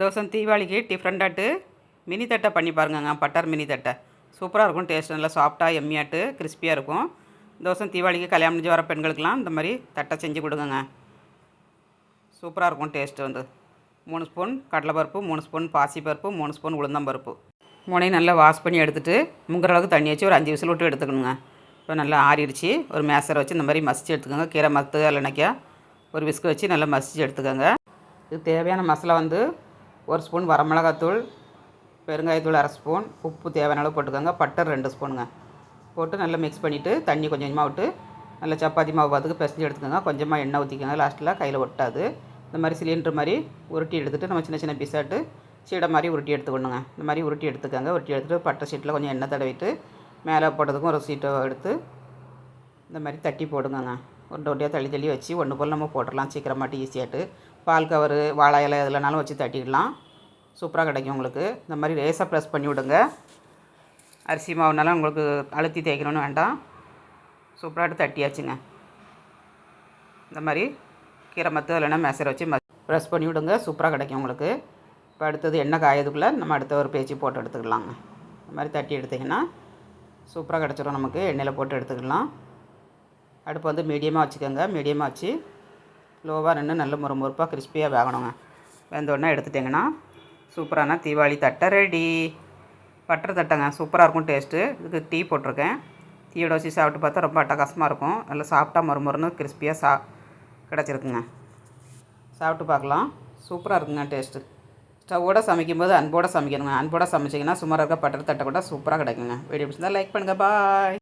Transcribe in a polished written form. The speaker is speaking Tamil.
தோசை தீபாவளிக்கு டிஃப்ரெண்ட்டாட்டு மினி தட்டை பண்ணி பாருங்கங்க. பட்டர் மினி தட்டை சூப்பராக இருக்கும். டேஸ்ட் நல்லா சாஃப்டாக எம்மியாட்டு கிறிஸ்பியாக இருக்கும். தோசை தீபாவளிக்கு கல்யாணம் முடிஞ்சு வர பெண்களுக்கெலாம் இந்த மாதிரி தட்டை செஞ்சு கொடுங்கங்க. சூப்பராக இருக்கும். டேஸ்ட்டு வந்து 3 ஸ்பூன் கடலைப்பருப்பு, 3 ஸ்பூன் பாசிப்பருப்பு, 3 ஸ்பூன் உளுந்தம்பருப்பு மூணையும் நல்லா வாஷ் பண்ணி எடுத்துகிட்டு முங்குற அளவுக்கு தண்ணி வச்சு ஒரு 5 விசில் விட்டு எடுத்துக்கணுங்க. இப்போ நல்லா ஆறிடுச்சு. ஒரு மேசரை வச்சு இந்த மாதிரி மசிச்சு எடுத்துக்கோங்க. கீரை மத்து இல்லைனாக்கா ஒரு விஸ்கு வச்சு நல்லா மசிச்சு எடுத்துக்கோங்க. இது தேவையான மசாலா வந்து 1 ஸ்பூன் வரமிளகாத்தூள், பெருங்காயத்தூள் 1/2 ஸ்பூன், உப்பு தேவையான அளவு போட்டுக்கோங்க. பட்டர் 2 ஸ்பூனுங்க போட்டு நல்லா மிக்ஸ் பண்ணிவிட்டு தண்ணி கொஞ்சம் கொஞ்சமாக விட்டு நல்லா சப்பாத்தி மாவு பார்த்துக்கு பிசைஞ்சு எடுத்துக்கோங்க. கொஞ்சமாக எண்ணெய் ஊற்றிக்கோங்க. லாஸ்ட்டில் கையில் ஒட்டாது. இந்த மாதிரி சிலிண்டர் மாதிரி உருட்டி எடுத்துகிட்டு நம்ம சின்ன சின்ன பீஸாட்டு சீடை மாதிரி உருட்டி எடுத்துக்கணுங்க. இந்த மாதிரி உருட்டி எடுத்துக்கோங்க. உருட்டி எடுத்துகிட்டு பட்டை சீட்டில் கொஞ்சம் எண்ணெய் தடவிட்டு மேலே போட்டதுக்கும் ஒரு சீட்டை எடுத்து இந்த மாதிரி தட்டி போடுங்கங்க. உருண்டை உருண்டையாக தள்ளி தள்ளி வச்சு ஒன்று போல் நம்ம போட்டுடலாம். சீக்கிரமாட்டு ஈஸியாட்டு பால் கவர் வாழை இலை எதுலனாலும் வச்சு தட்டிடலாம். சூப்பராக கிடைக்கும் உங்களுக்கு. இந்த மாதிரி லேசாக ப்ரெஸ் பண்ணி விடுங்க. அரிசி மாவுனாலும் உங்களுக்கு அழுத்தி தேய்க்கணும்னு வேண்டாம். சூப்பராகிட்டு தட்டியாச்சுங்க. இந்த மாதிரி கீரை மத்து இல்லைன்னா மேசரை வச்சு ப்ரெஸ் பண்ணி விடுங்க. சூப்பராக கிடைக்கும் உங்களுக்கு. இப்போ அடுத்தது எண்ணெய் காயதுக்குள்ளே நம்ம அடுத்த ஒரு பேச்சு போட்டு எடுத்துக்கலாங்க. இந்த மாதிரி தட்டி எடுத்திங்கன்னா சூப்பராக கிடச்சிரும் நமக்கு. எண்ணெயில் போட்டு எடுத்துக்கலாம். அடுப்பு வந்து மீடியமாக வச்சுக்கோங்க. மீடியமாக வச்சு லோவாக நின்று நல்ல முறுமுறுப்பாக கிறிஸ்பியாக வேகணுங்க. வெந்தோடனே எடுத்துட்டிங்கன்னா சூப்பரான தீபாவளி தட்டை ரெடி. பட்டர் தட்டைங்க. சூப்பராக இருக்கும் டேஸ்ட்டு. இதுக்கு டீ போட்டிருக்கேன். டீயோட வச்சு சாப்பிட்டு பார்த்தா ரொம்ப அட்டகாசமாக இருக்கும். நல்லா சாப்பிட்டா மறுமொறுன்னு கிறிஸ்பியாக கிடச்சிருக்குங்க. சாப்பிட்டு பார்க்கலாம். சூப்பராக இருக்குங்க டேஸ்ட்டு. ஸ்டவ்வோட சமைக்கும்போது அன்போடு சமைக்கணுங்க. அன்போடு சமைச்சிங்கன்னா சுமாராக இருக்க பட்டர் தட்டை கூட சூப்பராக கிடைக்குங்க. வீடியோ பிடிச்சிருந்தா லைக் பண்ணுங்கள். பாய்.